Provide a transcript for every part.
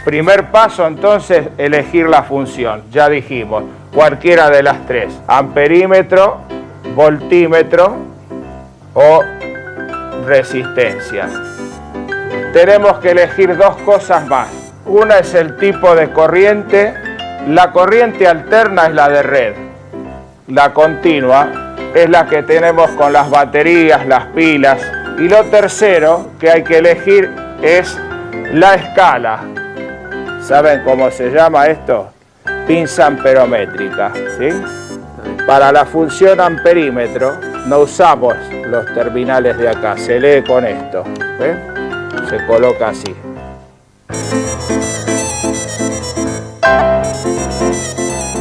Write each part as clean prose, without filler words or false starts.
Primer paso, entonces, elegir la función. Ya dijimos, cualquiera de las tres: amperímetro, voltímetro o resistencia. Tenemos que elegir dos cosas más. Una es el tipo de corriente. La corriente alterna es la de red. La continua es la que tenemos con las baterías, las pilas. Y lo tercero que hay que elegir es la escala. ¿Saben cómo se llama esto? Pinza amperométrica, ¿sí? Para la función amperímetro no usamos los terminales de acá, se lee con esto, ¿ven? Se coloca así.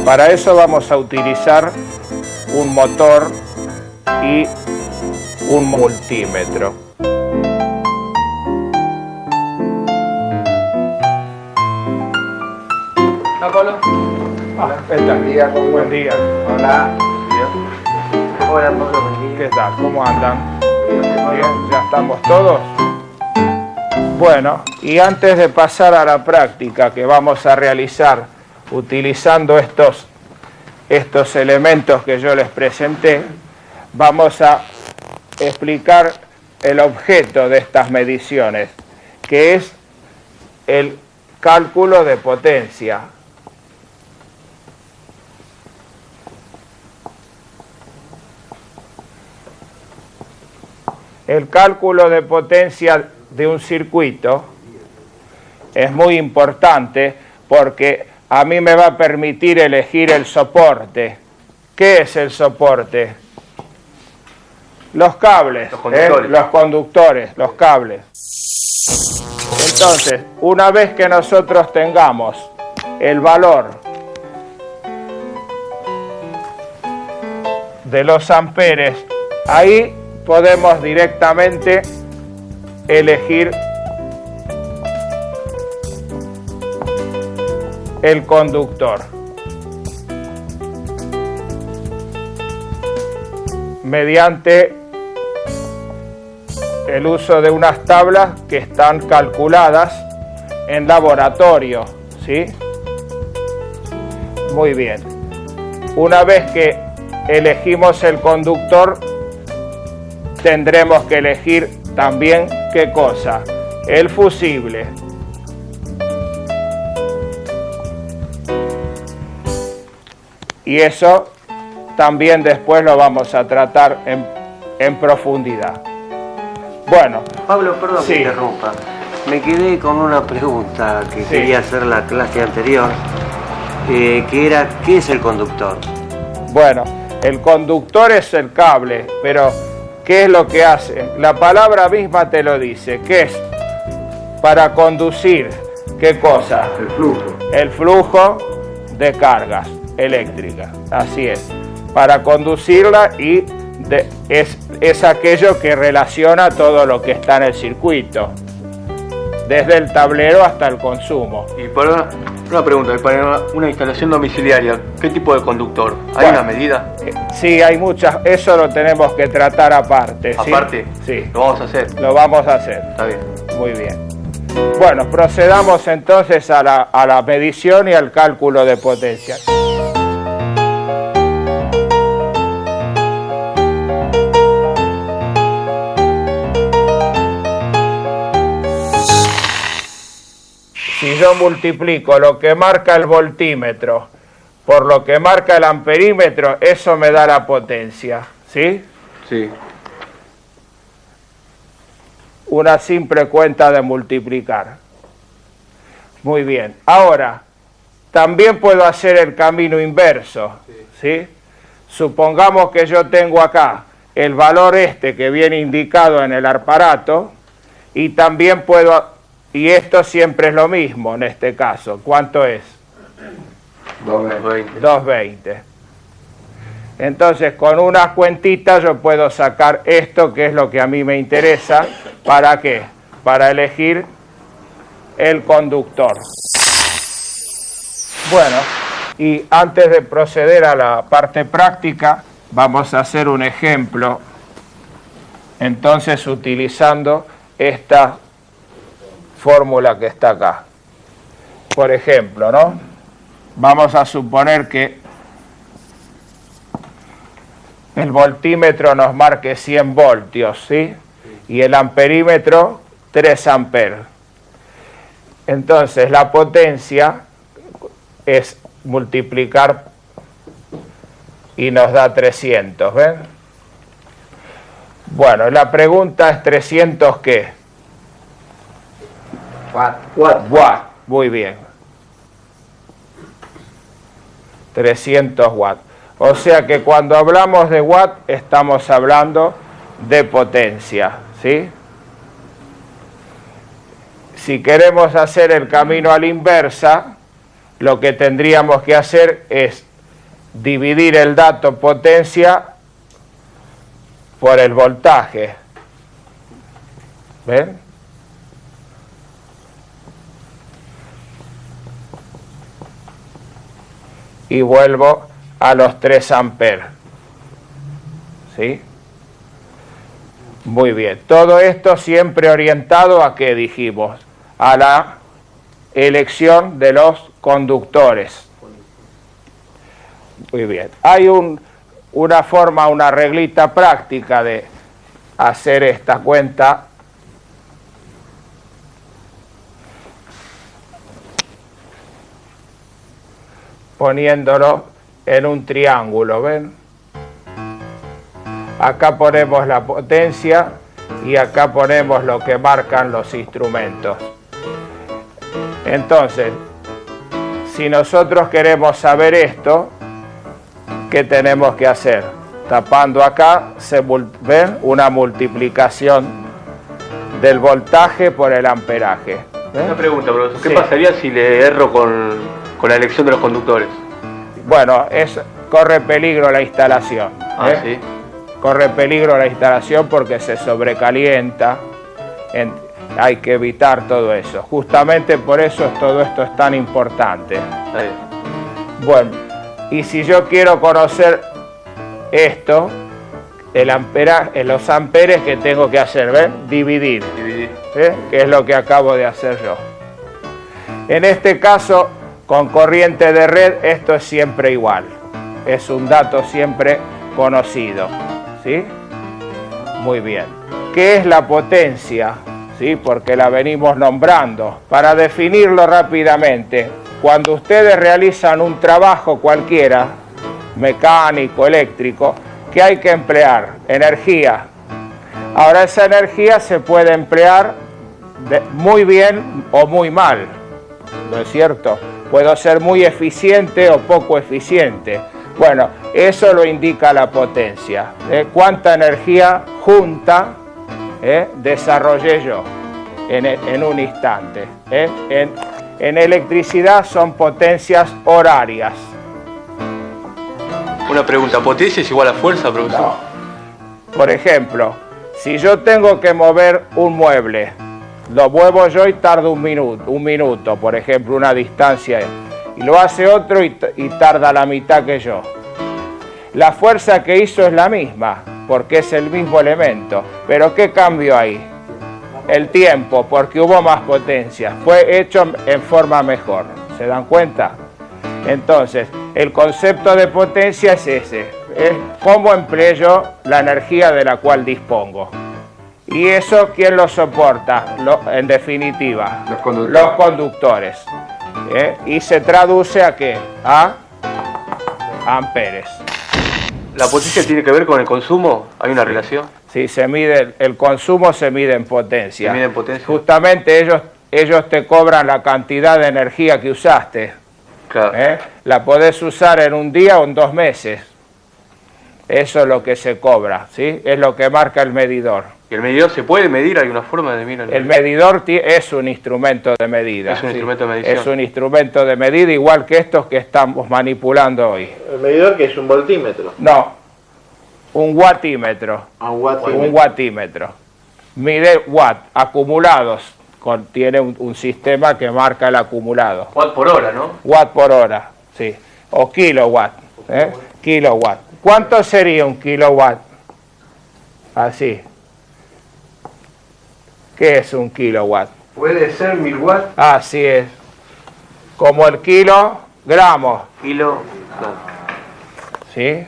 Para eso vamos a utilizar un motor y un multímetro. Pablo. Buen día. Hola. Hola, Pablo, buen día. ¿Qué tal? ¿Cómo andan? Bien, ¿ya estamos todos? Bueno, y antes de pasar a la práctica que vamos a realizar utilizando estos elementos que yo les presenté, vamos a explicar el objeto de estas mediciones, que es el cálculo de potencia. El cálculo de potencia de un circuito es muy importante porque a mí me va a permitir elegir el soporte. ¿Qué es el soporte? Los cables, los conductores, los cables. Entonces, una vez que nosotros tengamos el valor de los amperes, ahí podemos directamente elegir el conductor. Mediante el uso de unas tablas que están calculadas en laboratorio, ¿sí? Muy bien. Una vez que elegimos el conductor, tendremos que elegir también, ¿qué cosa? El fusible. Y eso también después lo vamos a tratar en profundidad. Bueno. Pablo, perdón sí. Que interrumpa. Me quedé con una pregunta que sí. Quería hacer la clase anterior, que era, ¿qué es el conductor? Bueno, el conductor es el cable, pero ¿qué es lo que hace? La palabra misma te lo dice. ¿Qué es? Para conducir, ¿qué cosa? El flujo. El flujo de cargas eléctricas, así es. Para conducirla y es aquello que relaciona todo lo que está en el circuito, desde el tablero hasta el consumo. Y para una pregunta, para una instalación domiciliaria, ¿qué tipo de conductor? ¿Hay una medida? Sí, hay muchas, eso lo tenemos que tratar aparte. ¿Aparte? Sí. ¿Lo vamos a hacer? Lo vamos a hacer. Está bien. Muy bien. Bueno, procedamos entonces a la medición y al cálculo de potencia. si yo multiplico lo que marca el voltímetro por lo que marca el amperímetro, eso me da la potencia, ¿sí? Sí. Una simple cuenta de multiplicar. Muy bien. Ahora, también puedo hacer el camino inverso, ¿sí? Supongamos que yo tengo acá el valor este que viene indicado en el aparato y también puedo, y esto siempre es lo mismo en este caso. ¿Cuánto es? 220. 220. Entonces, con unas cuentitas yo puedo sacar esto, que es lo que a mí me interesa. ¿Para qué? Para elegir el conductor. Bueno, y antes de proceder a la parte práctica, vamos a hacer un ejemplo. Entonces, utilizando esta fórmula que está acá. Por ejemplo, ¿no? Vamos a suponer que el voltímetro nos marque 100 voltios, ¿sí? Y el amperímetro 3 amperes. Entonces, la potencia es multiplicar y nos da 300, ¿ven? Bueno, la pregunta es 300 ¿qué? Watt. Muy bien. 300 watts. O sea que cuando hablamos de watt estamos hablando de potencia, ¿sí? Si queremos hacer el camino a la inversa, lo que tendríamos que hacer es dividir el dato potencia por el voltaje. ¿Ven? Y vuelvo a los 3 amperes. ¿Sí? Muy bien. Todo esto siempre orientado a ¿qué dijimos? A la elección de los conductores. Muy bien. Hay una forma, una reglita práctica de hacer esta cuenta. Poniéndolo en un triángulo, ¿ven? Acá ponemos la potencia y acá ponemos lo que marcan los instrumentos. Entonces, si nosotros queremos saber esto, ¿qué tenemos que hacer? Tapando acá, ¿ven? Una multiplicación del voltaje por el amperaje. ¿Ven? Una pregunta, profesor. ¿Qué Sí. pasaría si le erro con la elección de los conductores? Bueno, corre peligro la instalación. Sí. Corre peligro la instalación porque se sobrecalienta. Hay que evitar todo eso. Justamente por eso todo esto es tan importante. Ahí. Bueno, y si yo quiero conocer esto, los amperes, que tengo que hacer, ¿ven? Dividir. Que es lo que acabo de hacer yo. En este caso, con corriente de red, esto es siempre igual. Es un dato siempre conocido. ¿Sí? Muy bien. ¿Qué es la potencia? ¿Sí? Porque la venimos nombrando. Para definirlo rápidamente, cuando ustedes realizan un trabajo cualquiera, mecánico, eléctrico, ¿qué hay que emplear? Energía. Ahora, esa energía se puede emplear muy bien o muy mal, ¿no es cierto? Puedo ser muy eficiente o poco eficiente. Bueno, eso lo indica la potencia. ¿Cuánta energía junta desarrollé yo en un instante? En electricidad son potencias horarias. Una pregunta, ¿potencia es igual a fuerza, profesor? No. Por ejemplo, si yo tengo que mover un mueble, lo muevo yo y tarda un minuto, por ejemplo, una distancia, y lo hace otro y tarda la mitad que yo. La fuerza que hizo es la misma, porque es el mismo elemento, pero ¿qué cambió ahí? El tiempo, porque hubo más potencia, fue hecho en forma mejor, ¿se dan cuenta? Entonces, el concepto de potencia es ese, es cómo empleo yo la energía de la cual dispongo. ¿Y eso quién lo soporta? En definitiva, los conductores. ¿Y se traduce a qué? A amperes. ¿La potencia tiene que ver con el consumo? ¿Hay una relación? Sí, se mide, el consumo se mide en potencia. ¿Se mide en potencia? Justamente ellos te cobran la cantidad de energía que usaste. Claro. La podés usar en un día o en 2 meses. Eso es lo que se cobra, ¿sí? Es lo que marca el medidor. ¿Y el medidor se puede medir? ¿Hay una forma de medir? El medidor es un instrumento de medida. Es un ¿sí? instrumento de medición. Es un instrumento de medida igual que estos que estamos manipulando hoy. ¿El medidor que es un voltímetro? No, un watímetro. Un watímetro. Mide watt acumulados. Tiene un sistema que marca el acumulado. Watt por hora, ¿no? Watt por hora, sí. O kilowatt. Kilowatt. ¿Cuánto sería un kilowatt? Así. ¿Qué es un kilowatt? ¿Puede ser 1000 watts? Así es. Como el kilogramos. Kilo. ¿Sí?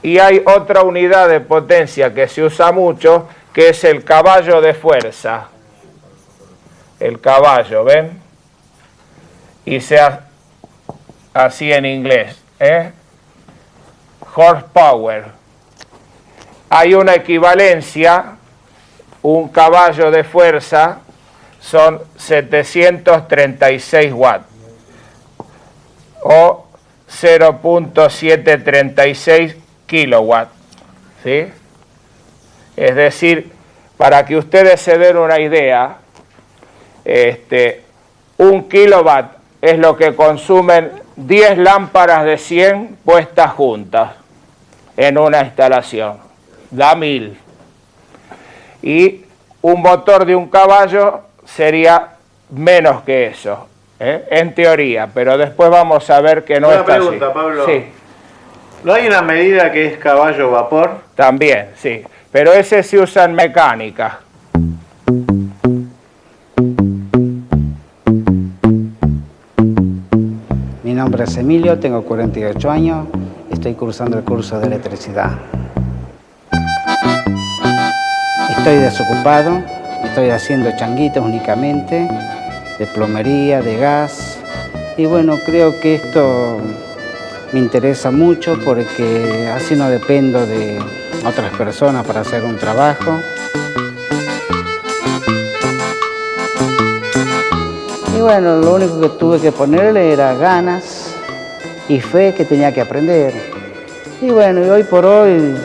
Y hay otra unidad de potencia que se usa mucho, que es el caballo de fuerza. El caballo, ¿ven? Y sea así en inglés, horsepower. Hay una equivalencia, un caballo de fuerza son 736 watts o 0.736 kilowatts, ¿sí? Es decir, para que ustedes se den una idea, un kilowatt es lo que consumen 10 lámparas de 100 puestas juntas en una instalación. Da 1000. Y un motor de un caballo sería menos que eso, en teoría, pero después vamos a ver que no una está pregunta, así. Pablo. Sí. ¿No hay una medida que es caballo-vapor? También, sí. Pero ese se usa en mecánica. Mi nombre es Emilio, tengo 48 años, estoy cursando el curso de electricidad. Estoy desocupado, estoy haciendo changuitos únicamente, de plomería, de gas. Y bueno, creo que esto me interesa mucho porque así no dependo de otras personas para hacer un trabajo. Y bueno, lo único que tuve que ponerle era ganas y fe que tenía que aprender. Y bueno, y hoy por hoy,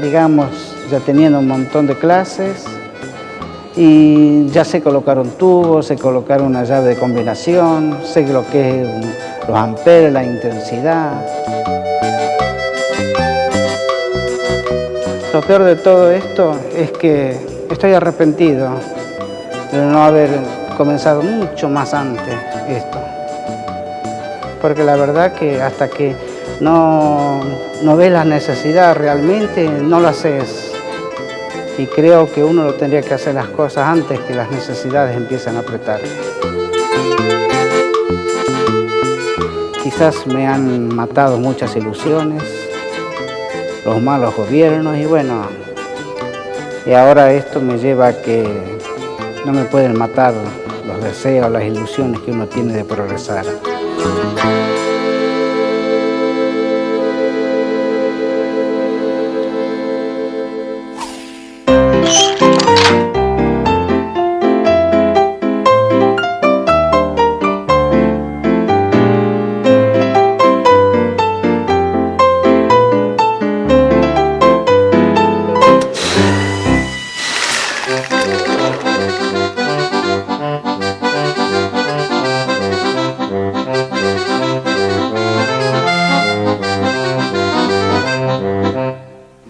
digamos, ya teniendo un montón de clases, y ya sé colocar un tubo, sé colocar una llave de combinación, sé lo que es los amperes, la intensidad. Lo peor de todo esto es que estoy arrepentido de no haber comenzado mucho más antes esto. Porque la verdad que hasta que no ves la necesidad realmente, no lo haces. Y creo que uno lo tendría que hacer las cosas antes que las necesidades empiezan a apretar. Quizás me han matado muchas ilusiones, los malos gobiernos y bueno, y ahora esto me lleva a que no me pueden matar los deseos, las ilusiones que uno tiene de progresar.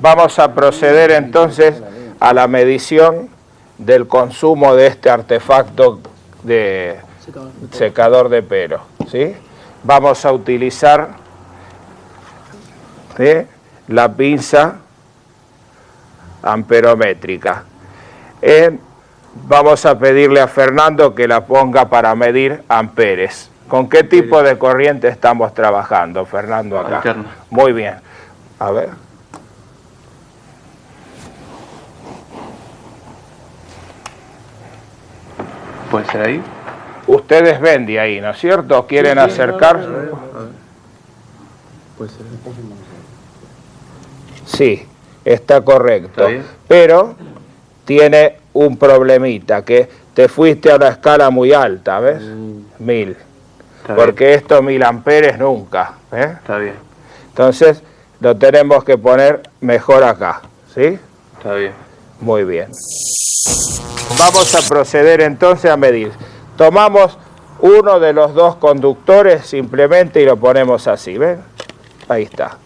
Vamos a proceder entonces a la medición del consumo de este artefacto de secador de pelo, ¿sí? Vamos a utilizar, ¿sí?, la pinza amperométrica. Vamos a pedirle a Fernando que la ponga para medir amperes. ¿Con qué tipo de corriente estamos trabajando, Fernando, acá? Alterna. Muy bien. A ver. ¿Puede ser ahí? Ustedes ven de ahí, ¿no es cierto? ¿Quieren acercarse? Puede ser. Sí, está correcto. ¿Está bien? Pero tiene un problemita, que te fuiste a una escala muy alta, ¿ves? 1000. Está Porque esto 1000 amperes nunca, ¿eh? Está bien. Entonces lo tenemos que poner mejor acá, ¿sí? Está bien. Muy bien. Vamos a proceder entonces a medir. Tomamos uno de los dos conductores simplemente y lo ponemos así, ¿ven? Ahí está.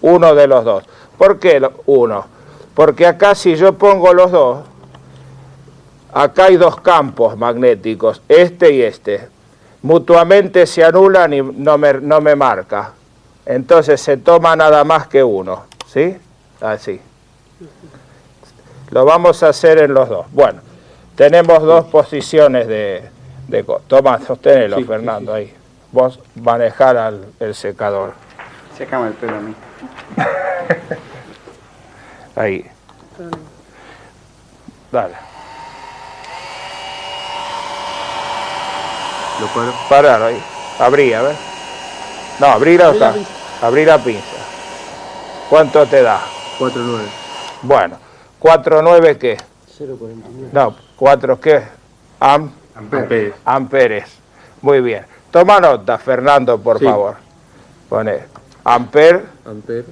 Uno de los dos. ¿Por qué uno? Porque acá si yo pongo los dos, acá hay dos campos magnéticos, este y este. Mutuamente se anulan y no me marca. Entonces se toma nada más que uno, ¿sí? Así. Lo vamos a hacer en los dos. Bueno, tenemos dos posiciones toma, sosténelo, sí, Fernando, sí. Ahí. Vos manejar el secador. Sécame el pelo a mí. Ahí. Dale. ¿Lo paro? Parar ahí. Abrí, a ver. No, abrí la pinza. ¿Cuánto te da? 4.9. Bueno, 4.9 ¿qué? 0.49. No, 4 ¿qué? Amperes. Amperes. Muy bien. Toma nota, Fernando, por favor. Pone amper. Amper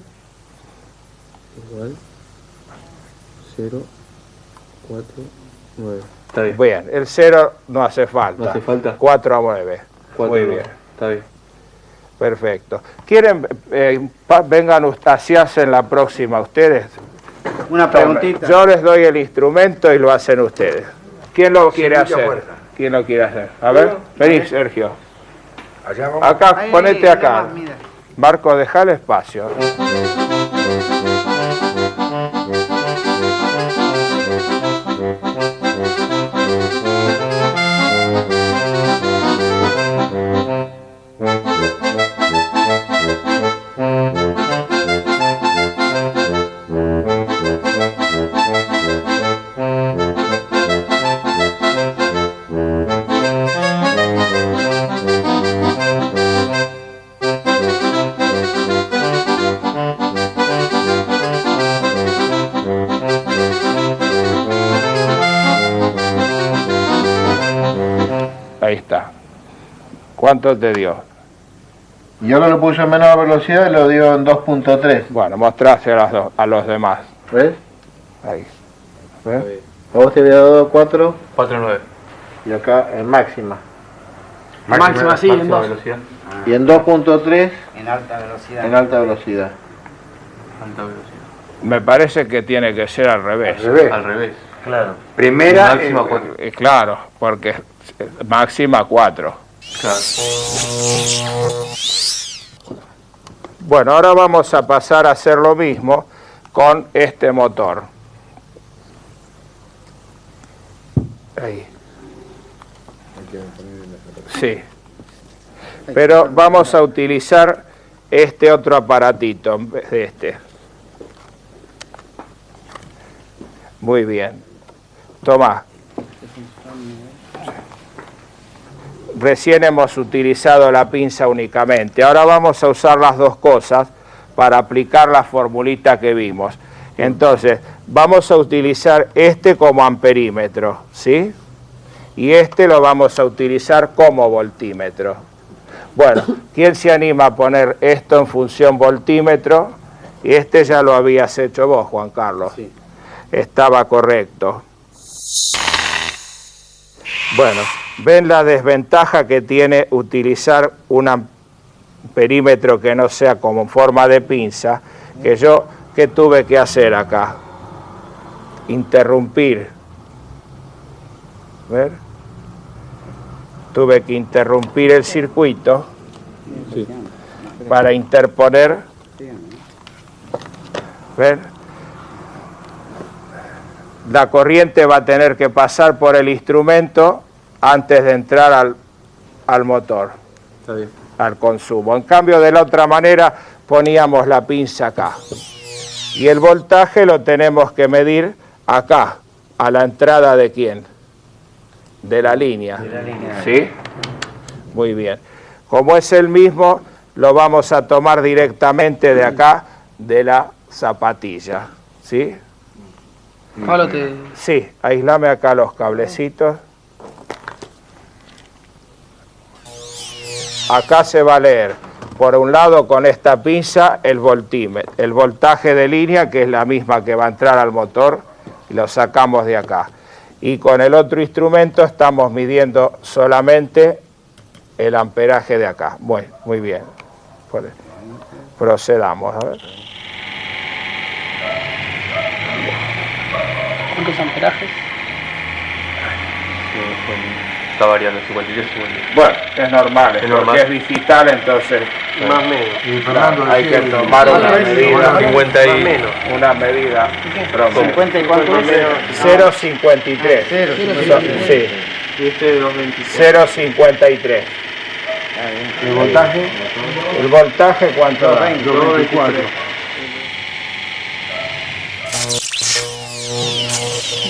igual 0.49. Está bien. Bien, el 0 no hace falta. No hace falta. 4 a 9. 4, muy bien. Está bien. Perfecto. ¿Quieren, vengan así hacen la próxima ustedes? Una preguntita. Yo les doy el instrumento y lo hacen ustedes. ¿Quién lo quiere hacer? ¿Quién lo quiere hacer? A ver, vení, Sergio. Acá, Ahí, ponete acá. más, mira. Marco, deja el espacio. Ahí está. ¿Cuánto te dio? Yo lo puse en menor velocidad y lo dio en 2.3. Bueno, mostrase a los demás. ¿Ves? Ahí. ¿Ves? A vos te había dado 4 4.9. y acá en máxima. Máxima, sí, en 2. velocidad. Y en 2.3 En alta velocidad. en alta velocidad. Alta velocidad. Me parece que tiene que ser al revés. Al revés. Claro. Primera, Máxima 4. Claro, porque máxima 4. Claro. Bueno, ahora vamos a pasar a hacer lo mismo con este motor. Ahí. Sí. Pero vamos a utilizar este otro aparatito en vez de este. Muy bien. Toma. Recién hemos utilizado la pinza únicamente. Ahora vamos a usar las dos cosas para aplicar la formulita que vimos. Entonces, vamos a utilizar este como amperímetro, ¿sí? Y este lo vamos a utilizar como voltímetro. Bueno, ¿quién se anima a poner esto en función voltímetro? Y este ya lo habías hecho vos, Juan Carlos. Sí. Estaba correcto. Bueno, ven la desventaja que tiene utilizar un amperímetro que no sea como en forma de pinza, que yo, ¿qué tuve que hacer acá? Interrumpir. ¿Ver? Tuve que interrumpir el circuito para interponer. ¿Ver? La corriente va a tener que pasar por el instrumento antes de entrar al motor, Está bien. al consumo. En cambio, de la otra manera, poníamos la pinza acá. Y el voltaje lo tenemos que medir acá, a la entrada de ¿quién? De la línea. De la línea. ¿Sí? Muy bien. Como es el mismo, lo vamos a tomar directamente de acá, de la zapatilla. ¿Sí? Pablo, te... Sí, aislame acá los cablecitos. Acá se va a leer, por un lado con esta pinza, el voltímetro, el voltaje de línea, que es la misma que va a entrar al motor, y lo sacamos de acá. Y con el otro instrumento estamos midiendo solamente el amperaje de acá. Muy bien. Procedamos, a ver. ¿Cuántos amperajes? Está variando, 53, 52. Bueno, es normal, Es normal. porque es digital, entonces Más o menos. hay que tomar una medida, 50 y... menos. una medida promedio. 50 y cuánto es. 0,53. Sí, Y este de 2.27. 0,53. ¿El voltaje? ¿El voltaje cuánto da? 2.24.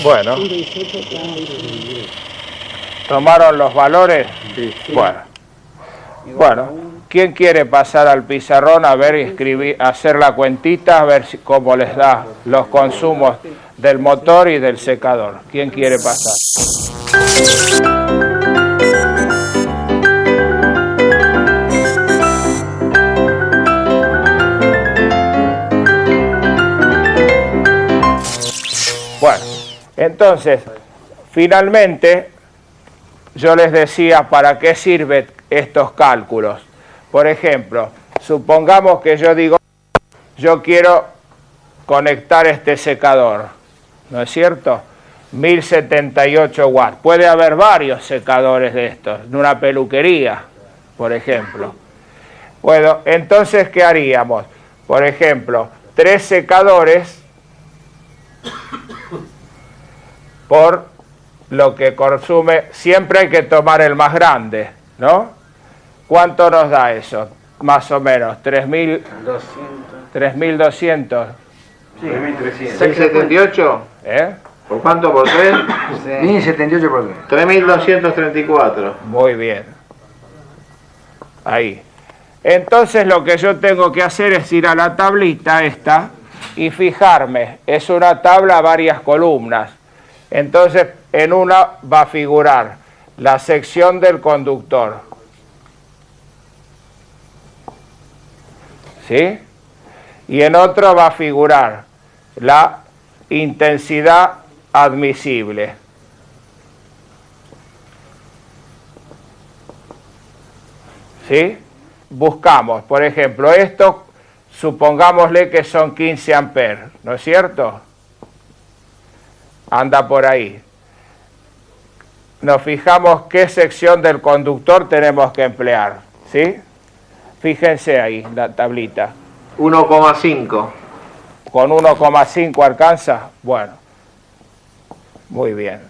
Bueno. ¿Tomaron los valores? Sí. Bueno, ¿quién quiere pasar al pizarrón a ver y escribir, hacer la cuentita, a ver cómo les da los consumos del motor y del secador? ¿Quién quiere pasar? Bueno, entonces, finalmente, yo les decía para qué sirven estos cálculos. Por ejemplo, supongamos que yo digo, yo quiero conectar este secador, ¿no es cierto? 1078 watts. Puede haber varios secadores de estos, en una peluquería, por ejemplo. Bueno, entonces, ¿qué haríamos? Por ejemplo, 3 secadores por lo que consume, siempre hay que tomar el más grande, ¿no? ¿Cuánto nos da eso? Más o menos, 3.200. 678. ¿Eh? ¿Por cuánto? ¿Por 3? 1078 por 3. 3234. Muy bien. Ahí. Entonces lo que yo tengo que hacer es ir a la tablita esta y fijarme. Es una tabla, varias columnas. Entonces, en una va a figurar la sección del conductor. ¿Sí? Y en otra va a figurar la intensidad admisible. ¿Sí? Buscamos, por ejemplo, esto, supongámosle que son 15 amperes, ¿no es cierto? Anda por ahí. Nos fijamos qué sección del conductor tenemos que emplear, ¿sí? Fíjense ahí, la tablita. 1,5. ¿Con 1,5 alcanza? Bueno, muy bien.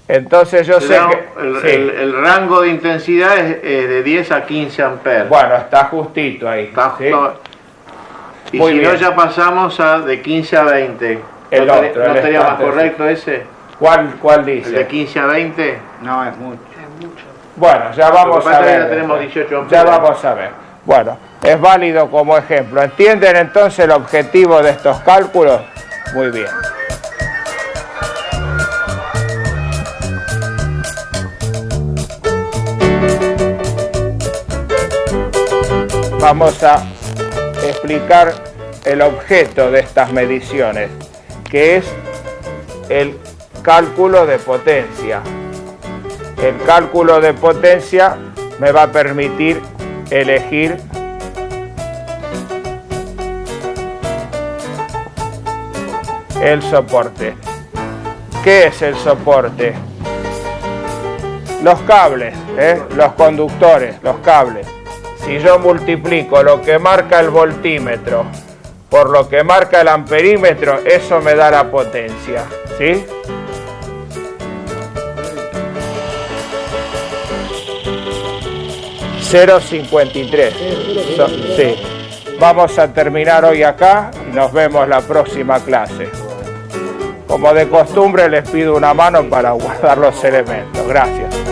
Entonces yo sé que... sí. El rango de intensidad es de 10 a 15 amperes. Bueno, está justito ahí. Está ¿sí? Y Muy si no, bien. ya pasamos a de 15 a 20. El ¿No otro, el estaría más estándar, correcto ese? ¿Cuál ¿El de dice? 15 a 20? No, es mucho. Bueno, ya vamos Lo que a pasa es que ver. ya tenemos 18 Ya amperes. vamos a ver. Bueno, es válido como ejemplo. ¿Entienden entonces el objetivo de estos cálculos? Muy bien. Vamos a explicar el objeto de estas mediciones, que es el cálculo de potencia. El cálculo de potencia me va a permitir elegir el soporte. ¿Qué es el soporte? Los cables, los conductores, los cables. Si yo multiplico lo que marca el voltímetro por lo que marca el amperímetro, eso me da la potencia, ¿sí? 0,53. Sí. Vamos a terminar hoy acá y nos vemos la próxima clase. Como de costumbre les pido una mano para guardar los elementos. Gracias.